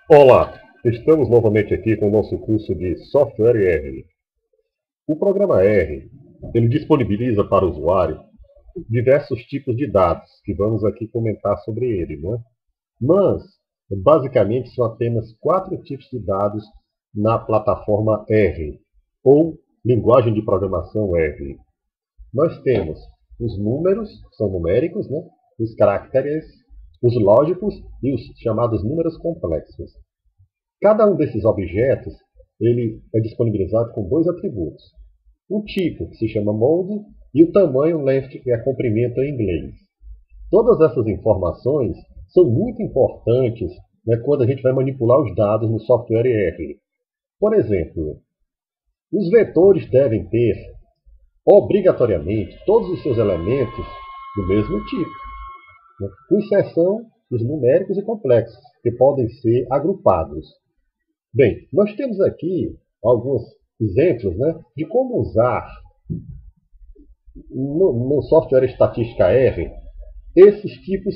Olá, estamos novamente aqui com o nosso curso de Software R. O programa R, ele disponibiliza para o usuário diversos tipos de dados, que vamos aqui comentar sobre ele, né? Mas, basicamente, são apenas 4 tipos de dados na plataforma R, ou linguagem de programação R. Nós temos os números, que são numéricos, né? Os caracteres, os lógicos e os chamados números complexos. Cada um desses objetos ele é disponibilizado com 2 atributos. O tipo, que se chama mode, e o tamanho, length, que é comprimento em inglês. Todas essas informações são muito importantes, né, quando a gente vai manipular os dados no software R. Por exemplo, os vetores devem ter, obrigatoriamente, todos os seus elementos do mesmo tipo, né, com exceção dos numéricos e complexos, que podem ser agrupados. Bem, nós temos aqui alguns exemplos, né, de como usar no software estatística R esses tipos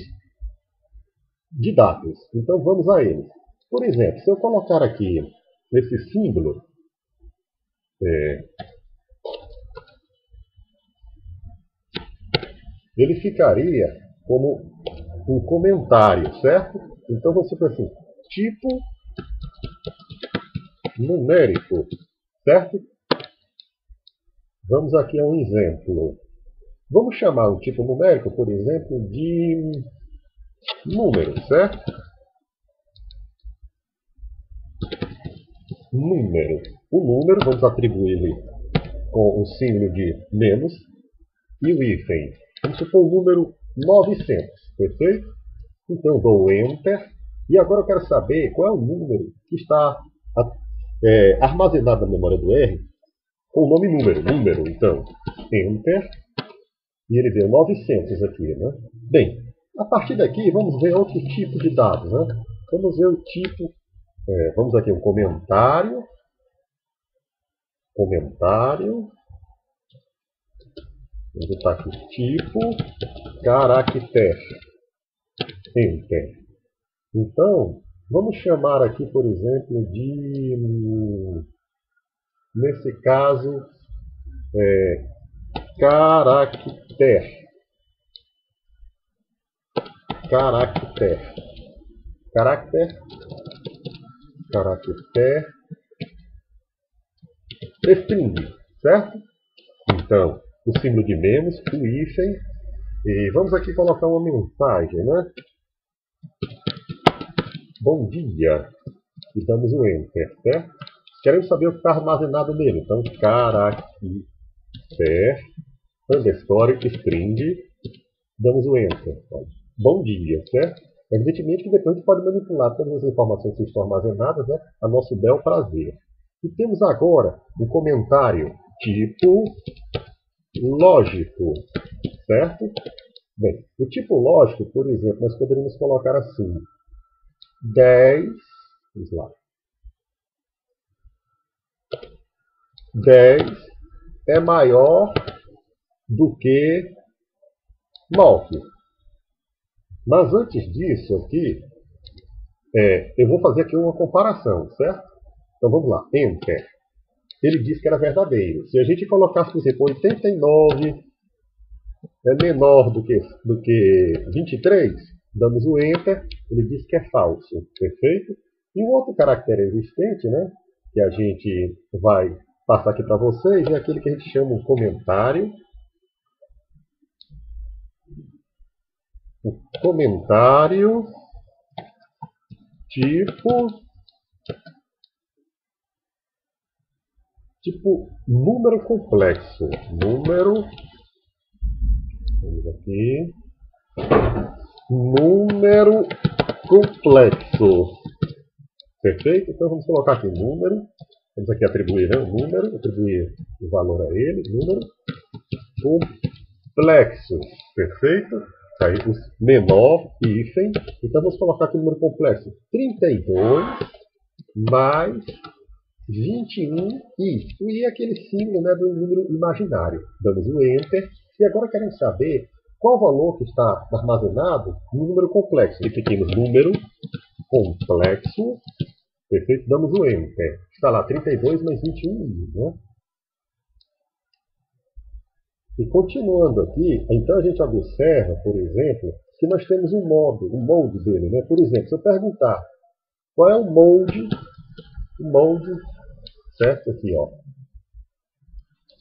de dados. Então vamos a eles. Por exemplo, se eu colocar aqui esse símbolo, ele ficaria como um comentário, certo? Então você pensa assim, tipo numérico, certo? Vamos aqui a um exemplo. Vamos chamar o tipo numérico, por exemplo, de número, certo? Número. O número, vamos atribuir-lhe com o símbolo de menos e o hífen. Vamos supor o número 900, perfeito? Então dou Enter. E agora eu quero saber qual é o número que está armazenado na memória do R com o nome número. Então, Enter. E ele deu 900 aqui, né? Bem, a partir daqui vamos ver outro tipo de dados, né? Vamos ver o tipo, vamos aqui um comentário, vamos botar aqui tipo, caractere, enter. Então, vamos chamar aqui, por exemplo, de, nesse caso, caractere. String, certo? Então, o símbolo de menos, o hífen, e vamos aqui colocar uma mensagem, né? Bom dia, e damos o Enter, certo? Queremos saber o que está armazenado nele, então, caractere, underscore, string, damos o Enter. Bom dia, certo? Evidentemente que depois a gente pode manipular todas as informações que estão armazenadas, né, a nosso bel prazer. E temos agora um comentário tipo lógico, certo? Bem, o tipo lógico, por exemplo, nós poderíamos colocar assim, 10, vamos lá, 10 é maior do que 9. Mas antes disso aqui, eu vou fazer aqui uma comparação, certo? Então vamos lá, Enter. Ele disse que era verdadeiro. Se a gente colocasse, por exemplo, 89 é menor do que 23, damos o Enter, ele diz que é falso, perfeito? E um outro caractere existente, né, que a gente vai passar aqui para vocês, é aquele que a gente chama um comentário. O comentário tipo número complexo. Vamos aqui. Número complexo. Perfeito? Então vamos colocar aqui número. Vamos aqui atribuir um número, atribuir o valor a ele, número complexo. Perfeito? Aí os menor, hífen. Então vamos colocar aqui o número complexo. 32 mais 21 e aquele símbolo, né, do número imaginário. Damos o Enter. E agora queremos saber qual o valor que está armazenado no número complexo. Repetimos número complexo. Perfeito? Damos o Enter. Está lá, 32 mais 21, né? E continuando aqui, então a gente observa, por exemplo, que nós temos um molde dele, né? Por exemplo, se eu perguntar qual é o molde, certo? Aqui, ó.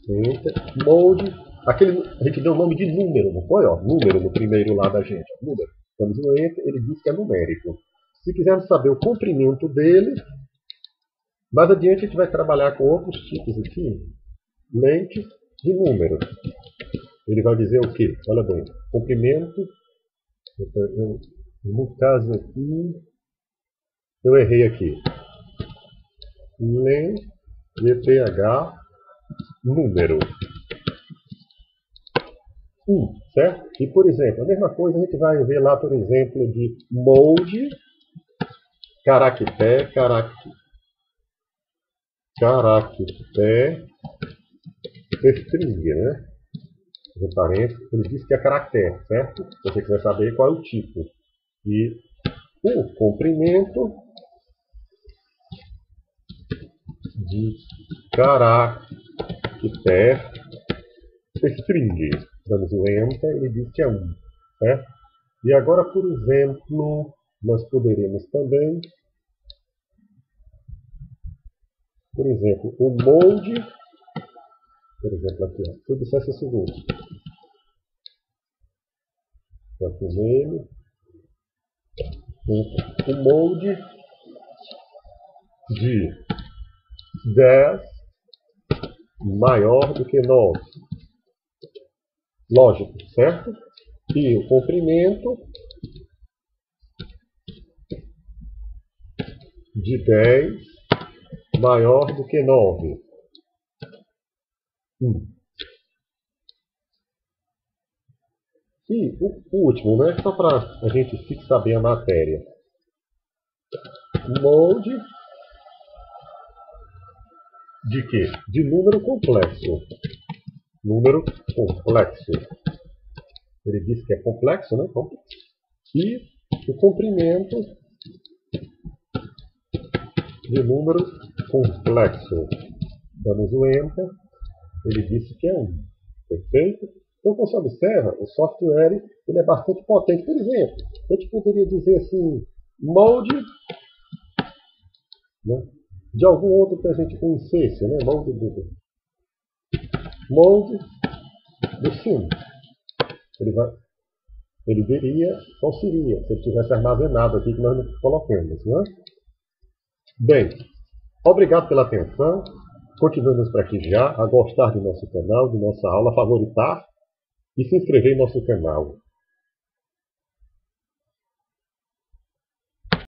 Enter, molde, aquele, a gente deu o nome de número, não foi? Ó, número no primeiro lá da gente, ó, número. Damos um Enter, ele diz que é numérico. Se quisermos saber o comprimento dele, mais adiante a gente vai trabalhar com outros tipos aqui, lentes de números. Ele vai dizer o quê? Olha bem, comprimento, no caso aqui, eu errei aqui. Len, GPH, número. Certo? E, por exemplo, a mesma coisa a gente vai ver lá, por exemplo, de molde, caractere, string, né? Ele diz que é caractere, certo? Se você quiser saber qual é o tipo. E o comprimento de caractere string. Damos o Enter, ele diz que é 1. Certo? E agora, por exemplo, nós poderemos também, por exemplo, o molde, por exemplo, aqui, ó, se eu dissesse o seguinte, aqui nele, o molde de 10 maior do que 9. Lógico, certo? E o comprimento de 10 maior do que 9. E o último, né? Só para a gente fixar bem a matéria. Molde de quê? De número complexo. Número complexo. Ele diz que é complexo, né? E o comprimento de número complexo. Damos o Enter. Ele disse que é 1. Perfeito? Então, como você observa, o software ele é bastante potente. Por exemplo, a gente poderia dizer assim, molde, né, de algum outro que a gente conhecesse, né? Molde do sim. Ele diria qual seria, se ele tivesse armazenado aqui que nós não colocamos. Né? Bem, obrigado pela atenção. Continuamos por aqui já a gostar do nosso canal, de nossa aula, a favoritar e se inscrever em nosso canal.